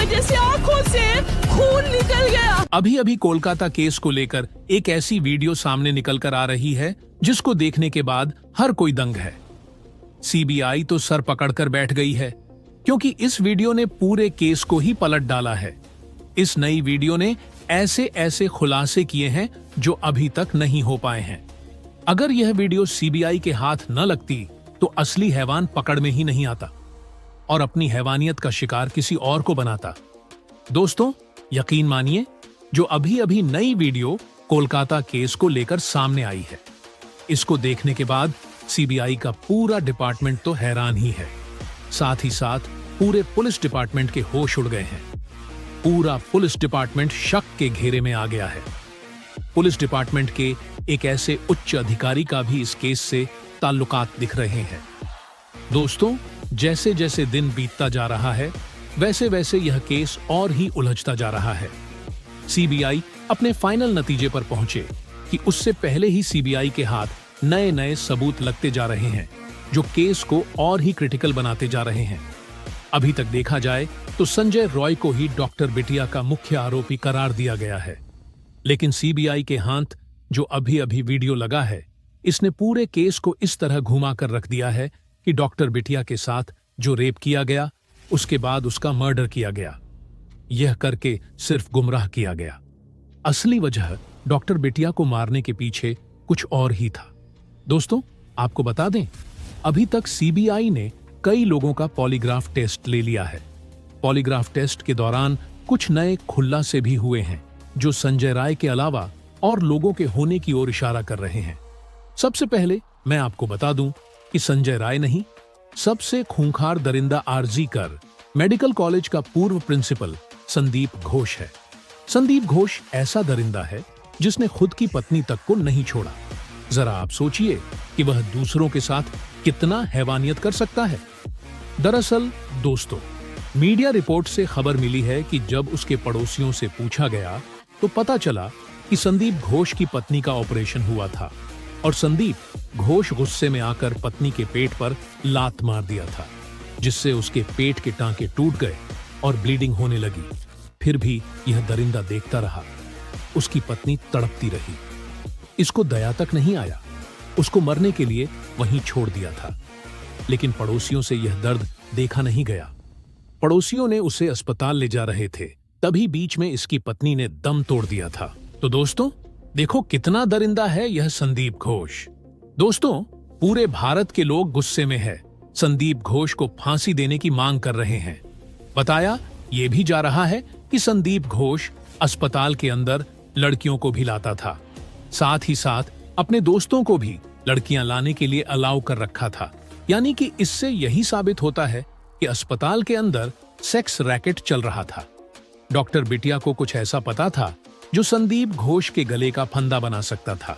वजह से आंखों से खून निकल गया। अभी अभी कोलकाता केस को लेकर एक ऐसी वीडियो सामने निकल कर आ रही है जिसको देखने के बाद हर कोई दंग है। सीबीआई तो सर पकड़कर बैठ गई है क्योंकि इस वीडियो ने पूरे केस को ही पलट डाला है। इस नई वीडियो ने ऐसे ऐसे खुलासे किए हैं जो अभी तक नहीं हो पाए हैं। अगर यह वीडियो सीबीआई के हाथ न लगती तो असली हैवान पकड़ में ही नहीं आता और अपनी हैवानियत का शिकार किसी और को बनाता। दोस्तों, यकीन मानिए, जो अभी अभी नई वीडियो कोलकाता केस को लेकर सामने आई है, इसको देखने के बाद सीबीआई का पूरा डिपार्टमेंट तो हैरान ही है। साथ ही साथ पूरे पुलिस डिपार्टमेंट के होश उड़ गए हैं। पूरा पुलिस डिपार्टमेंट शक के घेरे में आ गया है। पुलिस डिपार्टमेंट के एक ऐसे उच्च अधिकारी का भी इस केस से ताल्लुकात दिख रहे हैं। दोस्तों, जैसे जैसे दिन बीतता जा रहा है वैसे वैसे यह केस और ही उलझता जा रहा है। सीबीआई अपने फाइनल नतीजे पर पहुंचे कि उससे पहले ही सीबीआई के हाथ नए नए सबूत लगते जा रहे हैं जो केस को और ही क्रिटिकल बनाते जा रहे हैं। अभी तक देखा जाए तो संजय रॉय को ही डॉक्टर बिटिया का मुख्य आरोपी करार दिया गया है, लेकिन सीबीआई के हाथ जो अभी अभी वीडियो लगा है, इसने पूरे केस को इस तरह घुमा कर रख दिया है कि डॉक्टर बिटिया के साथ जो रेप किया गया, उसके बाद उसका मर्डर किया गया, यह करके सिर्फ गुमराह किया गया। असली वजह डॉक्टर बिटिया को मारने के पीछे कुछ और ही था। दोस्तों, आपको बता दें, अभी तक सीबीआई ने कई लोगों का पॉलीग्राफ टेस्ट ले लिया है। पॉलीग्राफ टेस्ट के दौरान कुछ नए खुलासे भी हुए हैं जो संजय राय के अलावा और लोगों के होने की ओर इशारा कर रहे हैं। सबसे पहले मैं आपको बता दूं कि संजय राय नहीं, सबसे खूंखार दरिंदा आरजी कर मेडिकल कॉलेज का पूर्व प्रिंसिपल संदीप घोष है। संदीप घोष ऐसा दरिंदा है जिसने खुद की पत्नी तक को नहीं छोड़ा। जरा आप सोचिए कि वह दूसरों के साथ कितना हैवानियत कर सकता है। दरअसल दोस्तों, मीडिया रिपोर्ट से खबर मिली है कि जब उसके पड़ोसियों से पूछा गया तो पता चला कि संदीप घोष की पत्नी का ऑपरेशन हुआ था और संदीप घोष गुस्से में आकर पत्नी के पेट पर लात मार दिया था, जिससे उसके पेट के टांके टूट गए और ब्लीडिंग होने लगी। फिर भी यह दरिंदा देखता रहा। उसकी पत्नी तड़पती रही। इसको दया तक नहीं आया। उसको मरने के लिए वहीं छोड़ दिया था। लेकिन पड़ोसियों से यह दर्द देखा नहीं गया। पड़ोसियों ने उसे अस्पताल ले जा रहे थे, तभी बीच में इसकी पत्नी ने दम तोड़ दिया था। तो दोस्तों, देखो कितना दरिंदा है यह संदीप घोष। दोस्तों, पूरे भारत के लोग गुस्से में है। संदीप घोष को फांसी देने की मांग कर रहे हैं। बताया यह भी जा रहा है कि संदीप घोष अस्पताल के अंदर लड़कियों को भी लाता था, साथ ही साथ अपने दोस्तों को भी लड़कियां लाने के लिए अलाउ कर रखा था। यानी कि इससे यही साबित होता है कि अस्पताल के अंदर सेक्स रैकेट चल रहा था। डॉक्टर बिटिया को कुछ ऐसा पता था जो संदीप घोष के गले का फंदा बना सकता था।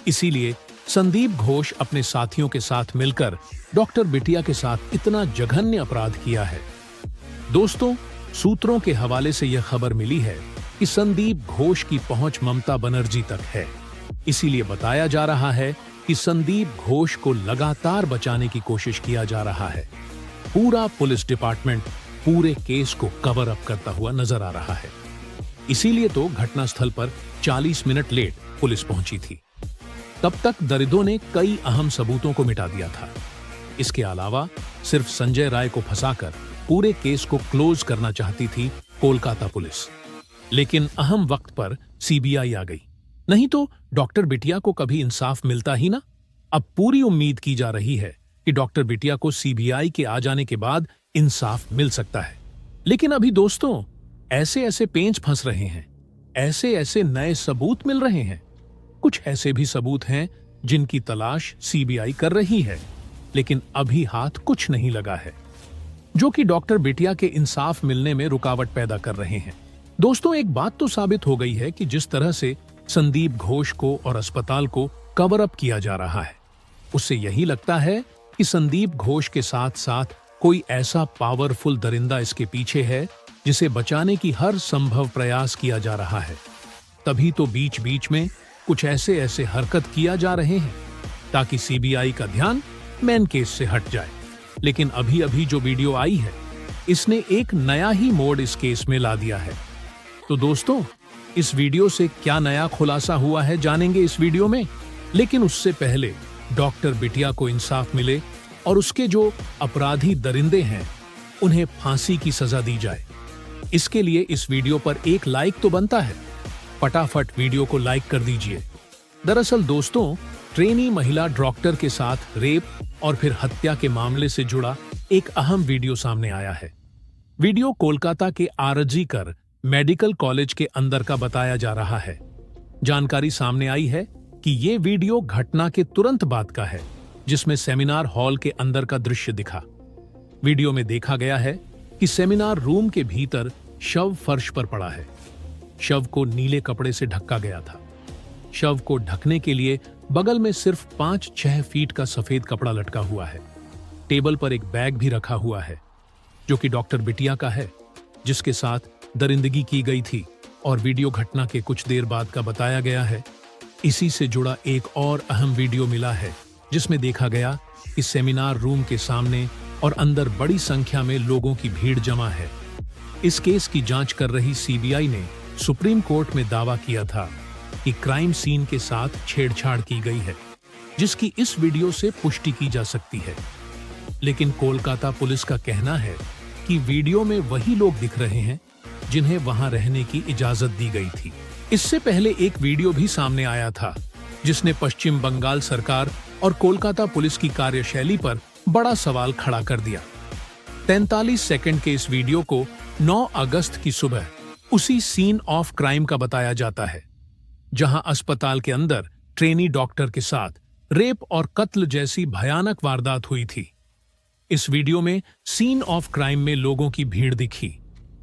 इसीलिए संदीप घोष अपने साथियों के साथ मिलकर डॉक्टर बिटिया के साथ इतना जघन्य अपराध किया है। दोस्तों, सूत्रों के हवाले से यह खबर मिली है कि संदीप घोष की पहुंच ममता बनर्जी तक है। इसीलिए बताया जा रहा है कि संदीप घोष को लगातार बचाने की कोशिश किया जा रहा है। पूरा पुलिस डिपार्टमेंट पूरे केस को कवर अप करता हुआ नजर आ रहा है। इसीलिए तो घटनास्थल पर 40 मिनट लेट पुलिस पहुंची थी। तब तक दरिंदों ने कई अहम सबूतों को मिटा दिया था। इसके अलावा सिर्फ संजय राय को फंसाकर पूरे केस को क्लोज करना चाहती थी कोलकाता पुलिस। लेकिन अहम वक्त पर सीबीआई आ गई, नहीं तो डॉक्टर बिटिया को कभी इंसाफ मिलता ही ना। अब पूरी उम्मीद की जा रही है कि डॉक्टर बिटिया को सीबीआई के आ जाने के बाद इंसाफ मिल सकता है। लेकिन अभी दोस्तों, ऐसे ऐसे पेंच फंस रहे हैं, ऐसे ऐसे नए सबूत मिल रहे हैं। कुछ ऐसे भी सबूत हैं जिनकी तलाश सीबीआई कर रही है, लेकिन अभी हाथ कुछ नहीं लगा है, जो कि डॉक्टर बिटिया के इंसाफ मिलने में रुकावट पैदा कर रहे हैं। दोस्तों, एक बात तो साबित हो गई है कि जिस तरह से संदीप घोष को और अस्पताल को कवर अप किया जा रहा है, उससे यही लगता है कि संदीप घोष के साथ साथ कोई ऐसा पावरफुल दरिंदा इसके पीछे है जिसे बचाने की हर संभव प्रयास किया जा रहा है। तभी तो बीच बीच में कुछ ऐसे ऐसे हरकत किया जा रहे हैं ताकि सीबीआई का ध्यान मेन केस से हट जाए। लेकिन अभी अभी जो वीडियो आई है इसने एक नया ही मोड़ इस केस में ला दिया है। तो दोस्तों, इस वीडियो से क्या नया खुलासा हुआ है जानेंगे इस वीडियो में। लेकिन उससे पहले डॉक्टर बिटिया को इंसाफ मिले और उसके जो अपराधी दरिंदे हैं उन्हें फांसी की सजा दी जाए, इसके लिए इस वीडियो पर एक लाइक तो बनता है। फटाफट वीडियो को लाइक कर दीजिए। दरअसल दोस्तों, ट्रेनी महिला डॉक्टर के साथ रेप और फिर हत्या के मामले से जुड़ा एक अहम वीडियो सामने आया है। वीडियो कोलकाता के आरजी कर मेडिकल कॉलेज के अंदर का बताया जा रहा है। जानकारी सामने आई है कि ये वीडियो घटना के तुरंत बाद का है, जिसमें सेमिनार हॉल के अंदर का दृश्य दिखा। वीडियो में देखा गया है कि सेमिनार रूम के भीतर शव फर्श पर पड़ा है। शव को नीले कपड़े से ढका गया था। शव को ढकने के लिए बगल में सिर्फ 5-6 फीट का सफेद कपड़ा लटका हुआ है। टेबल पर एक बैग भी रखा हुआ है जो कि डॉक्टर बिटिया का है, जिसके साथ दरिंदगी की गई थी। और वीडियो घटना के कुछ देर बाद का बताया गया है। इसी से जुड़ा एक और अहम वीडियो मिला है, जिसमें देखा गया कि सेमिनार रूम के सामने और अंदर बड़ी संख्या में लोगों की भीड़ जमा है। इस केस की जांच कर रही सीबीआई ने सुप्रीम कोर्ट में दावा किया था कि क्राइम सीन के साथ छेड़छाड़ की गई है, जिसकी इस वीडियो से पुष्टि की जा सकती है। लेकिन कोलकाता पुलिस का कहना है कि वीडियो में वही लोग दिख रहे हैं जिन्हें वहां रहने की इजाजत दी गई थी। इससे पहले एक वीडियो भी सामने आया था, जिसने पश्चिम बंगाल सरकार और कोलकाता पुलिस की कार्यशैली पर बड़ा सवाल खड़ा कर दिया। 43 सेकंड के इस वीडियो को 9 अगस्त की सुबह उसी सीन ऑफ क्राइम का बताया जाता है, जहां अस्पताल के अंदर ट्रेनी डॉक्टर के साथ रेप और कत्ल जैसी भयानक वारदात हुई थी। इस वीडियो में सीन ऑफ क्राइम में लोगों की भीड़ दिखी,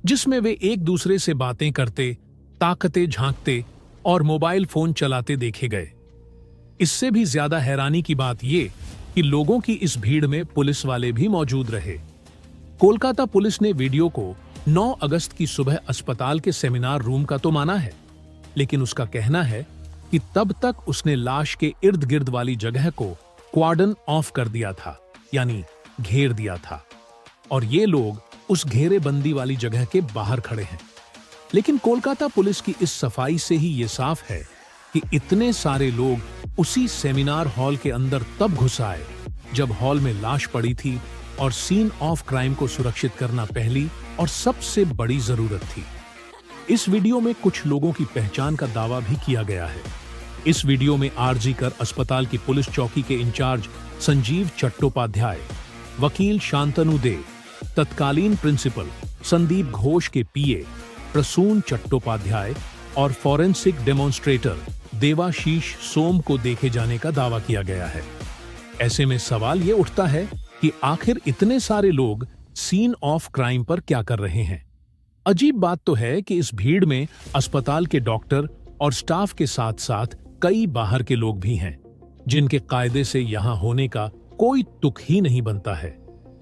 जिसमें वे एक दूसरे से बातें करते, ताकते झांकते और मोबाइल फोन चलाते देखे गए। इससे भी ज्यादा हैरानी की बात ये कि लोगों की इस भीड़ में पुलिस वाले भी मौजूद रहे। कोलकाता पुलिस ने वीडियो को 9 अगस्त की सुबह अस्पताल के सेमिनार रूम का तो माना है, लेकिन उसका कहना है कि तब तक उसने लाश के इर्द गिर्द वाली जगह को क्वार्डन ऑफ कर दिया था, यानी घेर दिया था, और ये लोग उस घेरेबंदी वाली जगह के बाहर खड़े हैं। लेकिन कोलकाता पुलिस की इस सफाई से ही ये साफ है कि इतने सारे लोग उसी सेमिनार हॉल के अंदर तब घुस आए जब हॉल में लाश पड़ी थी, और सीन ऑफ क्राइम को सुरक्षित करना पहली और सबसे बड़ी जरूरत थी। इस वीडियो में कुछ लोगों की पहचान का दावा भी किया गया है। इस वीडियो में आरजी कर अस्पताल की पुलिस चौकी के इंचार्ज संजीव चट्टोपाध्याय, वकील शांतनु दे, तत्कालीन प्रिंसिपल संदीप घोष के पीए प्रसून चट्टोपाध्याय और फॉरेंसिक डेमोन्स्ट्रेटर देवाशीष सोम को देखे जाने का दावा किया गया है। ऐसे में सवाल ये उठता है कि आखिर इतने सारे लोग सीन ऑफ क्राइम पर क्या कर रहे हैं। अजीब बात तो है कि इस भीड़ में अस्पताल के डॉक्टर और स्टाफ के साथ साथ कई बाहर के लोग भी हैं, जिनके कायदे से यहां होने का कोई तुक ही नहीं बनता है।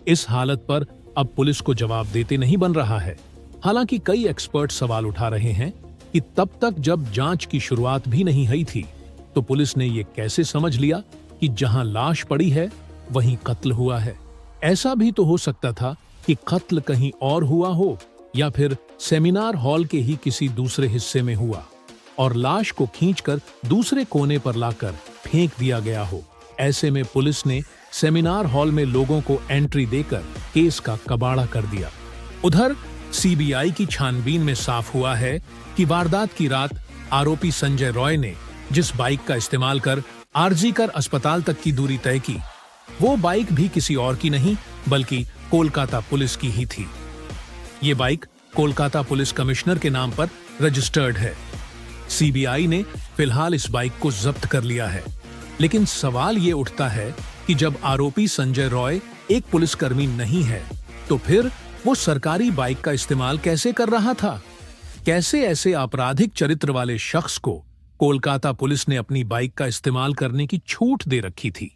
इस हालत पर अब पुलिस को जवाब देते नहीं बन रहा है। हालांकि कई एक्सपर्ट सवाल उठा रहे हैं कि तब तक जब जांच की शुरुआत भी नहीं हुई थी, तो पुलिस ने यह कैसे समझ लिया कि जहां लाश पड़ी है वहीं कत्ल हुआ है। ऐसा भी तो हो सकता था कि कत्ल कहीं और हुआ हो, या फिर सेमिनार हॉल के ही किसी दूसरे हिस्से में हुआ और लाश को खींचकर दूसरे कोने पर लाकर फेंक दिया गया हो। ऐसे में पुलिस ने सेमिनार हॉल में लोगों को एंट्री देकर केस का कबाड़ा कर दिया। उधर सीबीआई की छानबीन में साफ हुआ है कि वारदात की रात आरोपी संजय रॉय ने जिस बाइक का इस्तेमाल कर आरजी कर अस्पताल तक की दूरी तय की, वो बाइक भी किसी और की नहीं बल्कि कोलकाता पुलिस की ही थी। ये बाइक कोलकाता पुलिस कमिश्नर के नाम पर रजिस्टर्ड है। सीबीआई ने फिलहाल इस बाइक को जब्त कर लिया है। लेकिन सवाल ये उठता है कि जब आरोपी संजय रॉय एक पुलिसकर्मी नहीं है, तो फिर वो सरकारी बाइक का इस्तेमाल कैसे कर रहा था? कैसे ऐसे आपराधिक चरित्र वाले शख्स को कोलकाता पुलिस ने अपनी बाइक का इस्तेमाल करने की छूट दे रखी थी?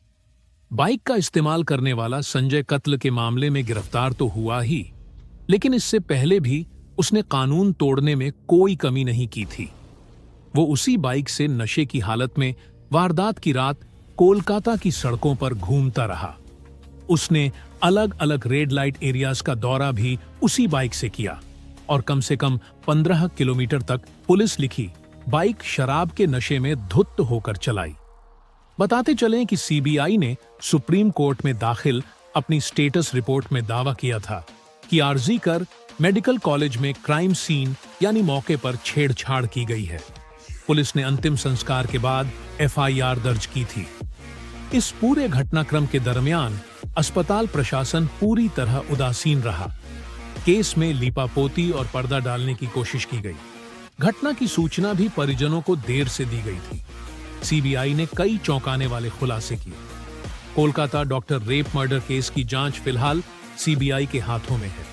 बाइक का इस्तेमाल करने वाला संजय कत्ल के मामले में गिरफ्तार तो हुआ ही, लेकिन इससे पहले भी उसने कानून तोड़ने में कोई कमी नहीं की थी। वो उसी बाइक से नशे की हालत में वारदात की रात कोलकाता की सड़कों पर घूमता रहा। उसने अलग अलग रेड लाइट एरियाज का दौरा भी उसी बाइक से किया और कम से कम 15 किलोमीटर तक पुलिस लिखी बाइक शराब के नशे में धुत होकर चलाई। बताते चलें कि सीबीआई ने सुप्रीम कोर्ट में दाखिल अपनी स्टेटस रिपोर्ट में दावा किया था कि आरजी कर मेडिकल कॉलेज में क्राइम सीन यानी मौके पर छेड़छाड़ की गई है। पुलिस ने अंतिम संस्कार के बाद एफआईआर दर्ज की थी। इस पूरे घटनाक्रम के दरमियान अस्पताल प्रशासन पूरी तरह उदासीन रहा। केस में लीपापोती और पर्दा डालने की कोशिश की गई। घटना की सूचना भी परिजनों को देर से दी गई थी। सीबीआई ने कई चौंकाने वाले खुलासे किए। Kolkata doctor rape murder case की जांच फिलहाल सीबीआई के हाथों में है।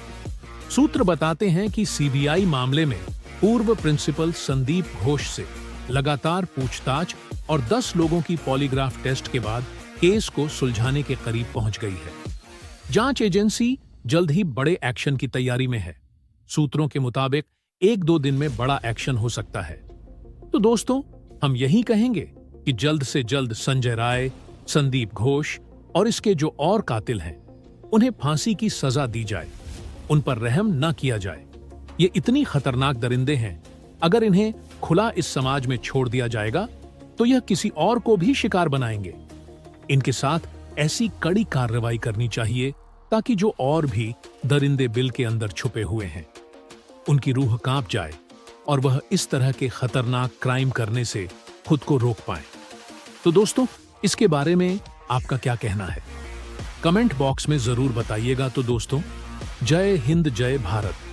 सूत्र बताते हैं कि सीबीआई मामले में पूर्व प्रिंसिपल संदीप घोष से लगातार पूछताछ और 10 लोगों की पॉलीग्राफ टेस्ट के बाद केस को सुलझाने के करीब पहुंच गई है। जांच एजेंसी जल्द ही बड़े एक्शन की तैयारी में है। सूत्रों के मुताबिक 1-2 दिन में बड़ा एक्शन हो सकता है। तो दोस्तों, हम यही कहेंगे कि जल्द से जल्द संजय राय, संदीप घोष और इसके जो और कातिल हैं, उन्हें फांसी की सजा दी जाए। उन पर रहम न किया जाए। ये इतनी खतरनाक दरिंदे हैं, अगर इन्हें खुला इस समाज में छोड़ दिया जाएगा तो यह किसी और को भी शिकार बनाएंगे। इनके साथ ऐसी कड़ी कार्रवाई करनी चाहिए ताकि जो और भी दरिंदे बिल के अंदर छुपे हुए हैं, उनकी रूह कांप जाए और वह इस तरह के खतरनाक क्राइम करने से खुद को रोक पाए। तो दोस्तों, इसके बारे में आपका क्या कहना है? कमेंट बॉक्स में जरूर बताइएगा। तो दोस्तों, जय हिंद, जय भारत।